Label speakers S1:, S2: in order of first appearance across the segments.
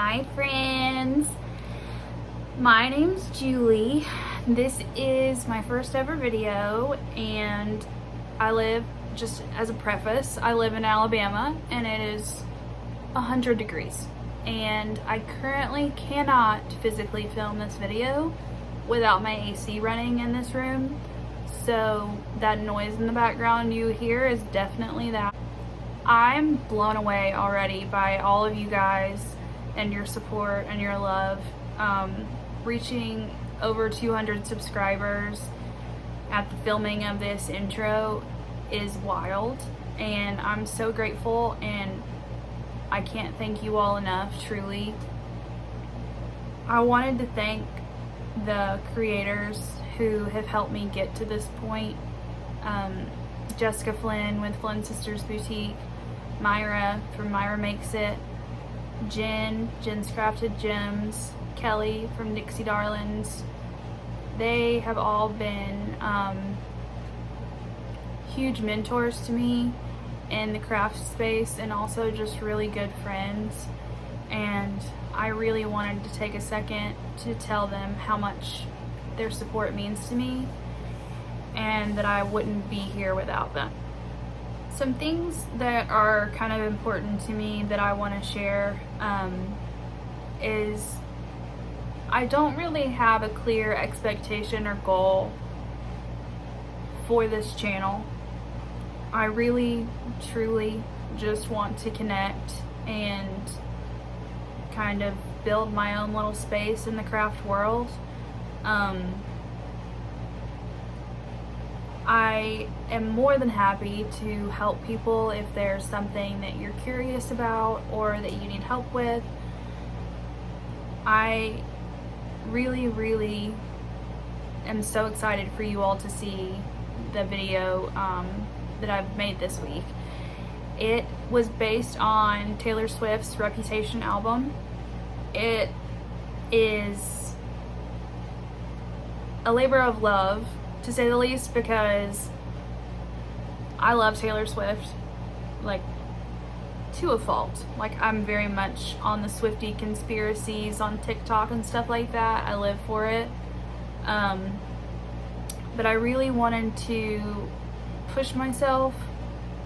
S1: Hi friends, my name's Julie. This is my first ever video and I live, just as a preface, I live in Alabama and it is 100 degrees and I currently cannot physically film this video without my AC running in this room, so that noise in the background you hear is definitely that. I'm blown away already by all of you guys and your support and your love. Reaching over 200 subscribers at the filming of this intro is wild, and I'm so grateful, and I can't thank you all enough, truly. I wanted to thank the creators who have helped me get to this point. Jessica Flynn with Flynn Sisters Boutique, Myra from Myra Makes It, Jen's Crafted Gems, Kelly from Dixie Darlings. They have all been huge mentors to me in the craft space and also just really good friends, and I really wanted to take a second to tell them how much their support means to me and that I wouldn't be here without them. Some things that are kind of important to me that I want to share is I don't really have a clear expectation or goal for this channel. I really, truly just want to connect and kind of build my own little space in the craft world. I am more than happy to help people if there's something that you're curious about or that you need help with. I really am so excited for you all to see the video that I've made this week. It was based on Taylor Swift's Reputation album. It is a labor of love, to say the least, because I love Taylor Swift, like, to a fault. Like, I'm very much on the Swiftie conspiracies on TikTok and stuff like that. I live for it. But I really wanted to push myself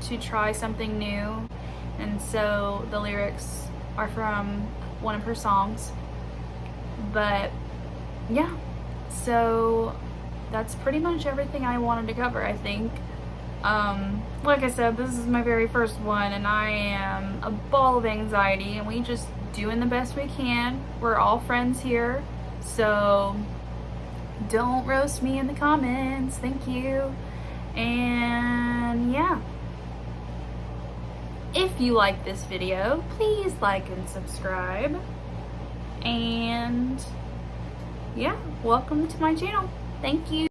S1: to try something new, and so the lyrics are from one of her songs. But yeah, so that's pretty much everything I wanted to cover, I think. Like I said, this is my very first one and I am a ball of anxiety, and we just doing the best we can. We're all friends here, so don't roast me in the comments. Thank you. And yeah, if you like this video, please like and subscribe. And yeah, welcome to my channel. Thank you.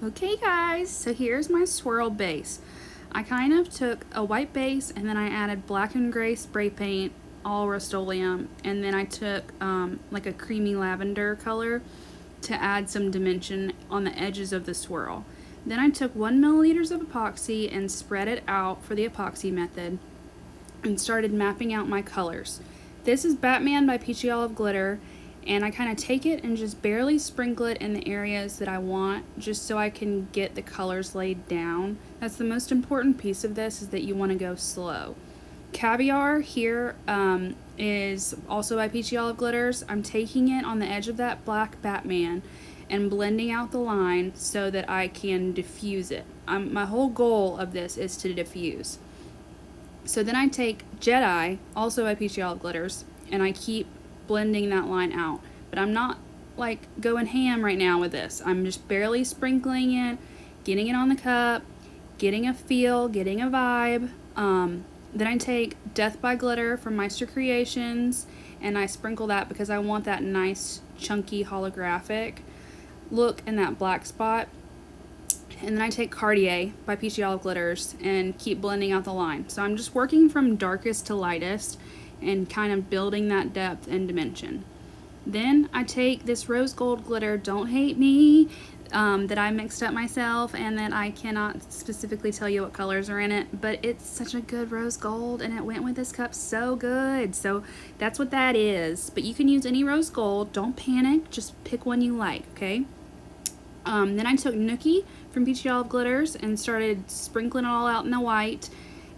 S1: Okay guys, so here's my swirl base. I kind of took a white base and then I added black and gray spray paint, all Rust-Oleum, and then I took like a creamy lavender color to add some dimension on the edges of the swirl. Then I took 1 milliliters of epoxy and spread it out for the epoxy method and started mapping out my colors. This is Batman by Peachy Olive Glitter, and I kind of take it and just barely sprinkle it in the areas that I want, just so I can get the colors laid down. That's the most important piece of this, is that you want to go slow. Caviar here is also by Peachy Olive Glitters. I'm taking it on the edge of that black Batman and blending out the line so that I can diffuse it. My whole goal of this is to diffuse. So then I take Jedi, also by Peachy Olive Glitters, and I keep blending that line out. But I'm not like going ham right now with this. I'm just barely sprinkling it, getting it on the cup, getting a feel, getting a vibe. Then I take Death by Glitter from Maestra Creations and I sprinkle that because I want that nice chunky holographic look in that black spot. And then I take Cartier by Peachy Olive Glitters and keep blending out the line. So I'm just working from darkest to lightest and kind of building that depth and dimension. Then I take this rose gold glitter, don't hate me, that I mixed up myself, and then I cannot specifically tell you what colors are in it, but it's such a good rose gold and it went with this cup so good. So that's what that is. But you can use any rose gold. Don't panic, just pick one you like, okay? Then I took Nookie from Peachy Olive Glitters and started sprinkling it all out in the white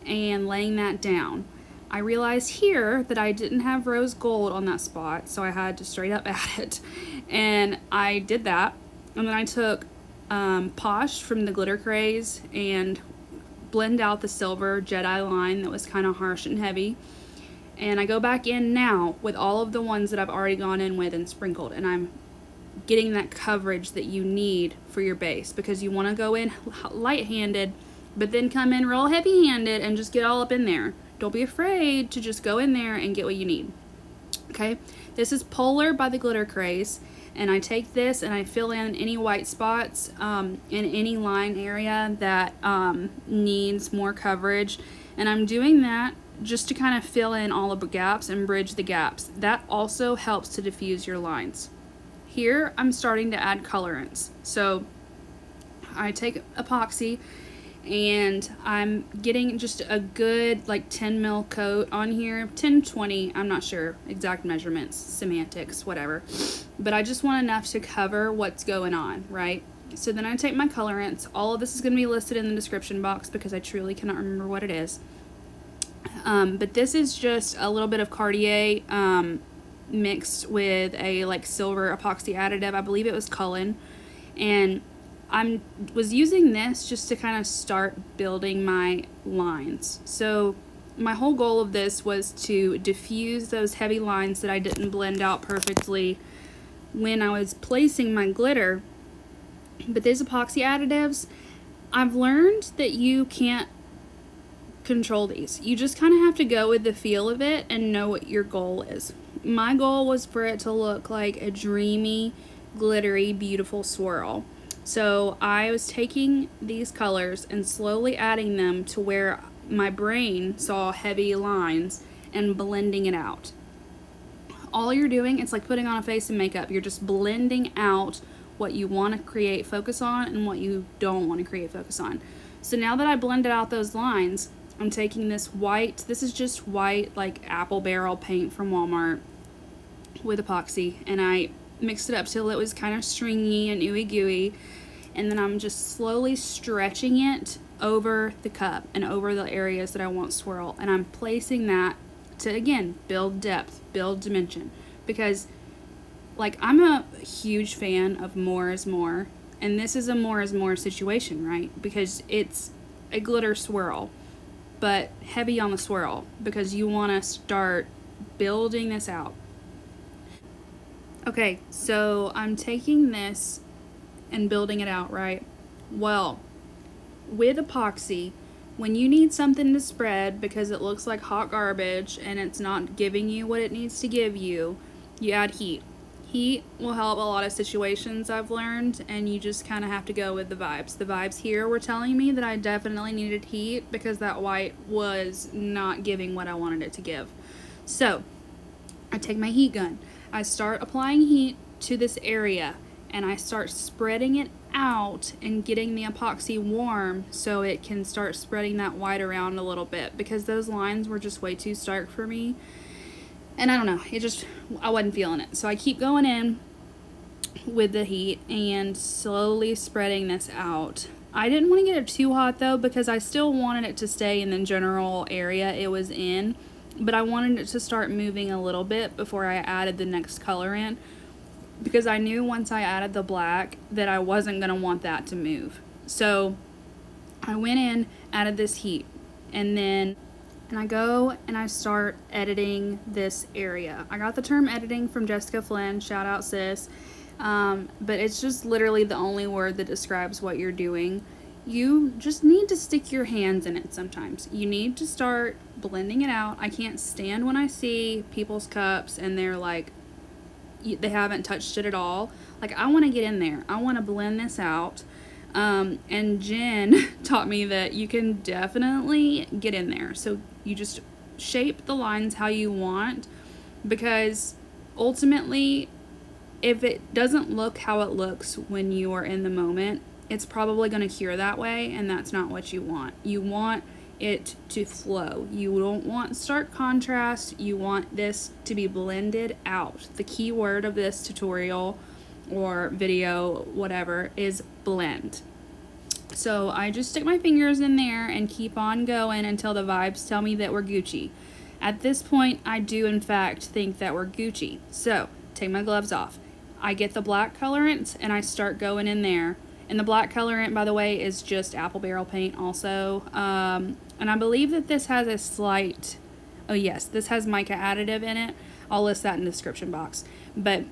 S1: and laying that down. I realized here that I didn't have rose gold on that spot, so I had to straight up add it. And I did that. And then I took Posh from the Glitter Craze and blend out the silver Jedi line that was kind of harsh and heavy. And I go back in now with all of the ones that I've already gone in with and sprinkled. And I'm getting that coverage that you need for your base, because you want to go in light-handed, but then come in real heavy-handed and just get all up in there. Don't be afraid to just go in there and get what you need. Okay, this is Polar by the Glitter Craze, and I take this and I fill in any white spots in any line area that needs more coverage, and I'm doing that just to kind of fill in all of the gaps and bridge the gaps. That also helps to diffuse your lines. Here I'm starting to add colorants. So I take epoxy and I'm getting just a good like 10 mil coat on here, 10, 20, I'm not sure, exact measurements, semantics, whatever. But I just want enough to cover what's going on, right? So then I take my colorants. All of this is going to be listed in the description box because I truly cannot remember what it is. But this is just a little bit of Cartier mixed with a like silver epoxy additive. I believe it was Cullen. And I was using this just to kind of start building my lines. So my whole goal of this was to diffuse those heavy lines that I didn't blend out perfectly when I was placing my glitter. But these epoxy additives, I've learned that you can't control these. You just kind of have to go with the feel of it and know what your goal is. My goal was for it to look like a dreamy, glittery, beautiful swirl. So I was taking these colors and slowly adding them to where my brain saw heavy lines and blending it out. All you're doing, it's like putting on a face and makeup. You're just blending out what you want to create focus on and what you don't want to create focus on. So now that I blended out those lines, I'm taking this white, this is just white like apple barrel paint from Walmart with epoxy, and I mixed it up till it was kind of stringy and ooey gooey, and then I'm just slowly stretching it over the cup and over the areas that I want swirl, and I'm placing that to again build depth, build dimension, because like I'm a huge fan of more is more, and this is a more is more situation, right? Because it's a glitter swirl but heavy on the swirl, because you want to start building this out. Okay, so I'm taking this and building it out, right? Well, with epoxy, when you need something to spread because it looks like hot garbage and it's not giving you what it needs to give you, you add heat. Heat will help a lot of situations, I've learned, and you just kind of have to go with the vibes. The vibes here were telling me that I definitely needed heat because that white was not giving what I wanted it to give. So I take my heat gun, I start applying heat to this area, and I start spreading it out and getting the epoxy warm so it can start spreading that white around a little bit, because those lines were just way too stark for me. And I don't know, I wasn't feeling it. So I keep going in with the heat and slowly spreading this out. I didn't want to get it too hot though, because I still wanted it to stay in the general area it was in, but I wanted it to start moving a little bit before I added the next color in, because I knew once I added the black that I wasn't going to want that to move. So I went in, added this heat, and I go and I start editing this area. I got the term editing from Jessica Flynn, shout out sis, but it's just literally the only word that describes what you're doing. You just need to stick your hands in it sometimes. You need to start blending it out. I can't stand when I see people's cups and they're like, they haven't touched it at all. Like, I want to get in there. I want to blend this out. And Jen taught me that you can definitely get in there. So you just shape the lines how you want, because ultimately if it doesn't look how it looks when you are in the moment, it's probably going to cure that way, and that's not what you want. You want it to flow. You don't want stark contrast. You want this to be blended out. The key word of this tutorial or video, whatever, is blend. So I just stick my fingers in there and keep on going until the vibes tell me that we're Gucci. At this point, I do in fact think that we're Gucci. So take my gloves off. I get the black colorants and I start going in there. And the black colorant, by the way, is just apple barrel paint also. And I believe that this has a slight, oh yes, this has mica additive in it. I'll list that in the description box. But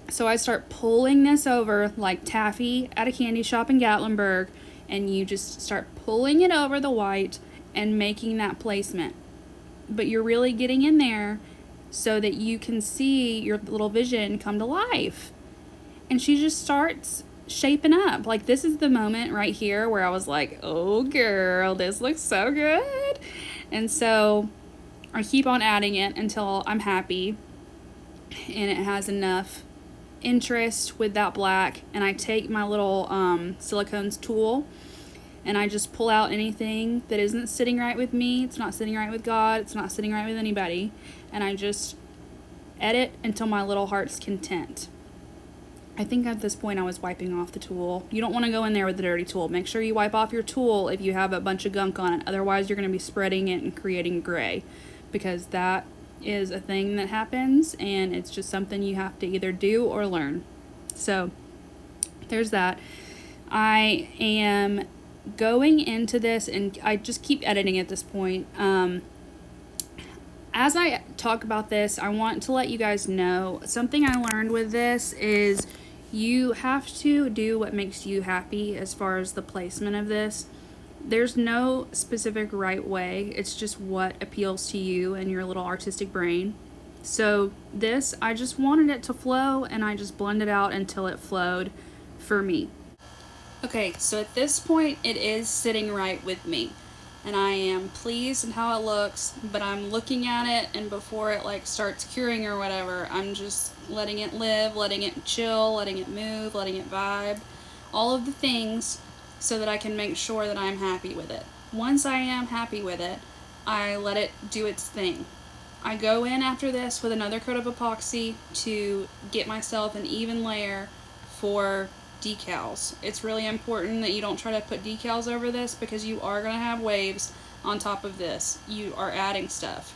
S1: so I start pulling this over like taffy at a candy shop in Gatlinburg, and you just start pulling it over the white and making that placement. But you're really getting in there so that you can see your little vision come to life. And she just starts shaping up. Like, this is the moment right here where I was like, oh girl, this looks so good. And so I keep on adding it until I'm happy and it has enough interest with that black. And I take my little silicones tool and I just pull out anything that isn't sitting right with me. It's not sitting right with God. It's not sitting right with anybody. And I just edit until my little heart's content. I think at this point I was wiping off the tool. You don't want to go in there with a dirty tool. Make sure you wipe off your tool if you have a bunch of gunk on it. Otherwise, you're going to be spreading it and creating gray, because that is a thing that happens, and it's just something you have to either do or learn. So there's that. I am going into this, and I just keep editing at this point. As I talk about this, I want to let you guys know something I learned with this is you have to do what makes you happy as far as the placement of this. There's no specific right way. It's just what appeals to you and your little artistic brain. So this, I just wanted it to flow, and I just blended out until it flowed for me. Okay, so at this point, it is sitting right with me. And I am pleased with how it looks, but I'm looking at it, and before it like starts curing or whatever, I'm just letting it live, letting it chill, letting it move, letting it vibe, all of the things, so that I can make sure that I'm happy with it. Once I am happy with it, I let it do its thing. I go in after this with another coat of epoxy to get myself an even layer for decals. It's really important that you don't try to put decals over this, because you are going to have waves on top of this. You are adding stuff.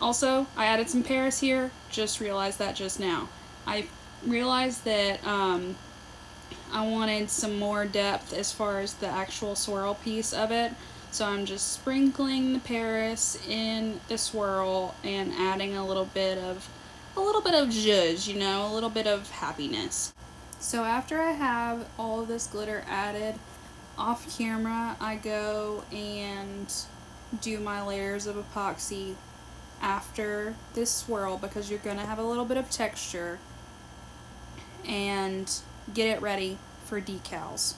S1: Also, I added some Paris here. Just realized that just now. I realized that I wanted some more depth as far as the actual swirl piece of it. So I'm just sprinkling the Paris in the swirl and adding a little bit of zhuzh, you know, a little bit of happiness. So after I have all of this glitter added, off camera I go and do my layers of epoxy after this swirl, because you're going to have a little bit of texture, and get it ready for decals.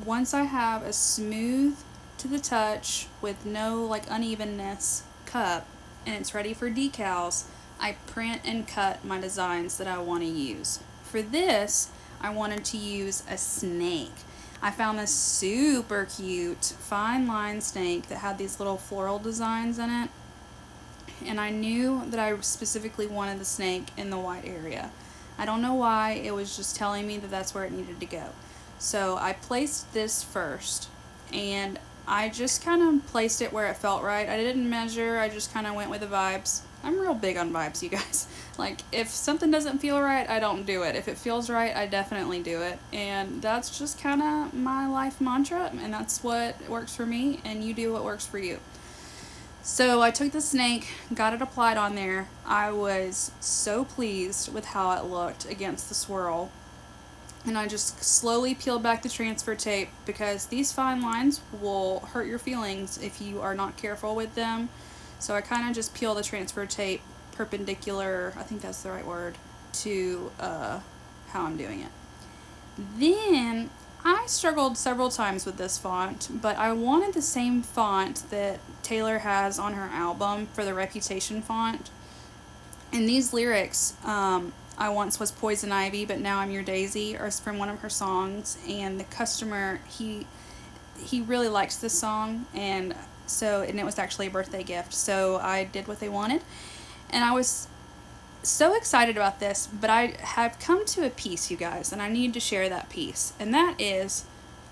S1: Once I have a smooth to the touch with no like unevenness cup and it's ready for decals, I print and cut my designs that I want to use. For this, I wanted to use a snake. I found this super cute fine line snake that had these little floral designs in it, and I knew that I specifically wanted the snake in the white area. I don't know why, it was just telling me that that's where it needed to go. So I placed this first, and I just kind of placed it where it felt right. I didn't measure, I just kind of went with the vibes. I'm real big on vibes, you guys. Like, if something doesn't feel right, I don't do it. If it feels right, I definitely do it. And that's just kind of my life mantra, and that's what works for me, and you do what works for you. So I took the snake, got it applied on there. I was so pleased with how it looked against the swirl. And I just slowly peeled back the transfer tape, because these fine lines will hurt your feelings if you are not careful with them. So I kind of just peel the transfer tape perpendicular, I think that's the right word, to how I'm doing it. Then I struggled several times with this font, but I wanted the same font that Taylor has on her album for the Reputation font. And these lyrics, I I once was Poison Ivy, but now I'm your Daisy, or it's from one of her songs. And the customer, he really likes this song, and it was actually a birthday gift, so I did what they wanted. And I was so excited about this, but I have come to a piece, you guys, and I need to share that piece. And that is,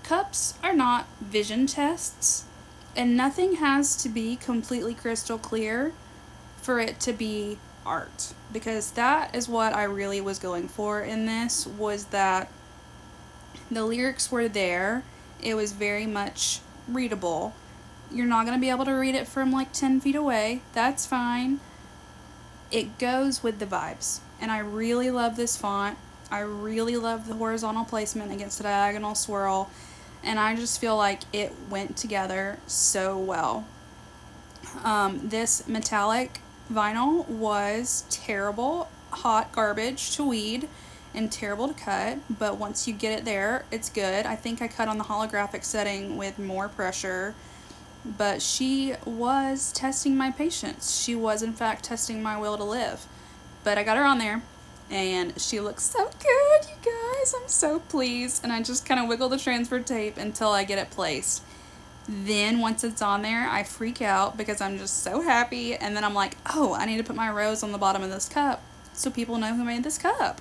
S1: cups are not vision tests, and nothing has to be completely crystal clear for it to be art. Because that is what I really was going for in this, was that the lyrics were there. It was very much readable. You're not going to be able to read it from like 10 feet away. That's fine. It goes with the vibes. And I really love this font. I really love the horizontal placement against the diagonal swirl. And I just feel like it went together so well. This metallic vinyl was terrible, hot garbage to weed, and terrible to cut, but once you get it there, it's good. I think I cut on the holographic setting with more pressure, but she was testing my patience. She was, in fact, testing my will to live. But I got her on there, and she looks so good, you guys. I'm so pleased. And I just kind of wiggle the transfer tape until I get it placed. Then once it's on there, I freak out because I'm just so happy. And then I'm like, oh, I need to put my rose on the bottom of this cup so people know who made this cup.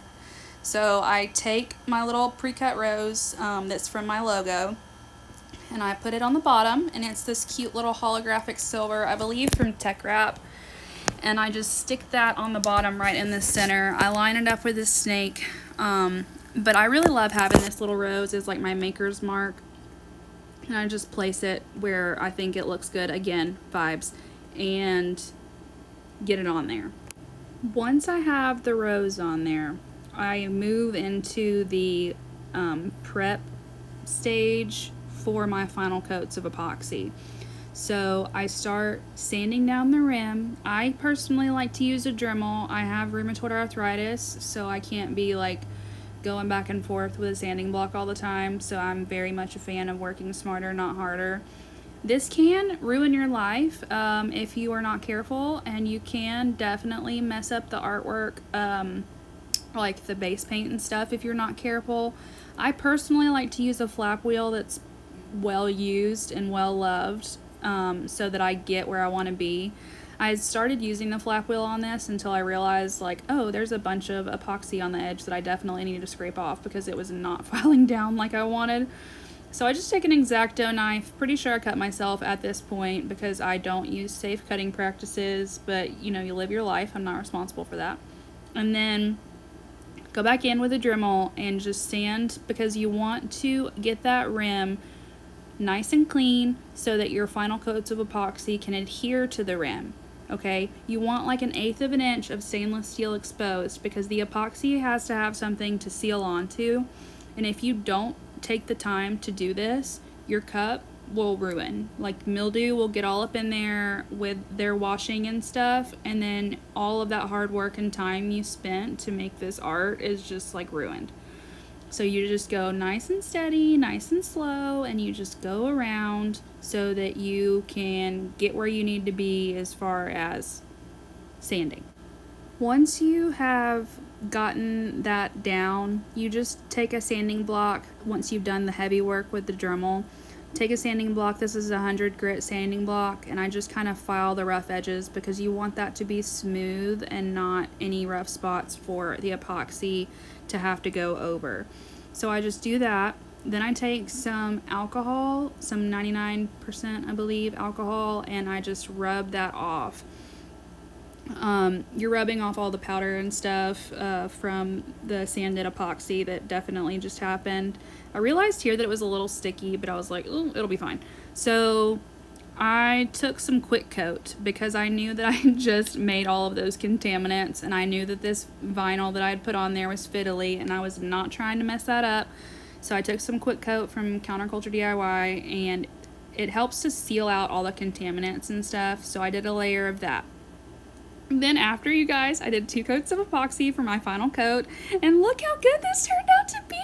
S1: So I take my little pre-cut rose that's from my logo, and I put it on the bottom, and it's this cute little holographic silver, I believe from Tech Wrap. And I just stick that on the bottom right in the center. I line it up with this snake. But I really love having this little rose as like my maker's mark. And I just place it where I think it looks good. Again, vibes. And get it on there. Once I have the rose on there, I move into the prep stage for my final coats of epoxy. So I start sanding down the rim. I personally like to use a Dremel. I have rheumatoid arthritis, so I can't be like going back and forth with a sanding block all the time. So I'm very much a fan of working smarter, not harder. This can ruin your life if you are not careful, and you can definitely mess up the artwork, like the base paint and stuff, if you're not careful. I personally like to use a flap wheel that's well used and well loved, so that I get where I want to be. I started using the flap wheel on this until I realized, like, oh, there's a bunch of epoxy on the edge that I definitely need to scrape off because it was not filing down like I wanted. So I just take an X-Acto knife. Pretty sure I cut myself at this point because I don't use safe cutting practices, but you know, you live your life. I'm not responsible for that. And then go back in with a Dremel and just sand, because you want to get that rim nice and clean so that your final coats of epoxy can adhere to the rim. Okay, you want like 1/8 of an inch of stainless steel exposed, because the epoxy has to have something to seal onto, and if you don't take the time to do this, your cup will ruin. Like, mildew will get all up in there with their washing and stuff, and then all of that hard work and time you spent to make this art is just like ruined. So you just go nice and steady, nice and slow, and you just go around so that you can get where you need to be as far as sanding. Once you have gotten that down, you just take a sanding block. Once you've done the heavy work with the Dremel, take a sanding block. This is a 100 grit sanding block, and I just kind of file the rough edges because you want that to be smooth and not any rough spots for the epoxy to have to go over. So I just do that. Then I take some alcohol, some 99% I believe alcohol, and I just rub that off. You're rubbing off all the powder and stuff from the sanded epoxy that definitely just happened. I realized here that it was a little sticky, but I was like, oh, it'll be fine. So I took some quick coat because I knew that I had just made all of those contaminants, and I knew that this vinyl that I had put on there was fiddly, and I was not trying to mess that up. So I took some quick coat from Counterculture DIY, and it helps to seal out all the contaminants and stuff. So I did a layer of that. Then after, you guys, I did 2 coats of epoxy for my final coat, and look how good this turned out to be.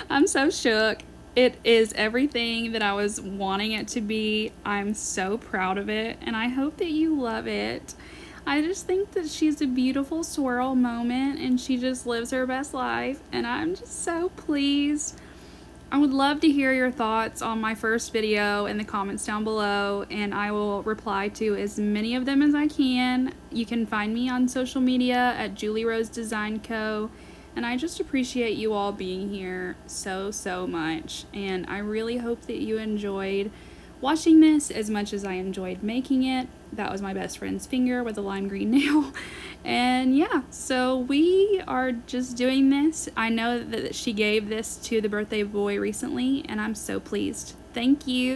S1: I'm so shook. It is everything that I was wanting it to be. I'm so proud of it, and I hope that you love it. I just think that she's a beautiful swirl moment and she just lives her best life, and I'm just so pleased. I would love to hear your thoughts on my first video in the comments down below, and I will reply to as many of them as I can. You can find me on social media at JulieRoseDesignCo, and I just appreciate you all being here so much, and I really hope that you enjoyed watching this as much as I enjoyed making it. That was my best friend's finger with a lime green nail. And yeah, so we are just doing this. I know that she gave this to the birthday boy recently, and I'm so pleased. Thank you.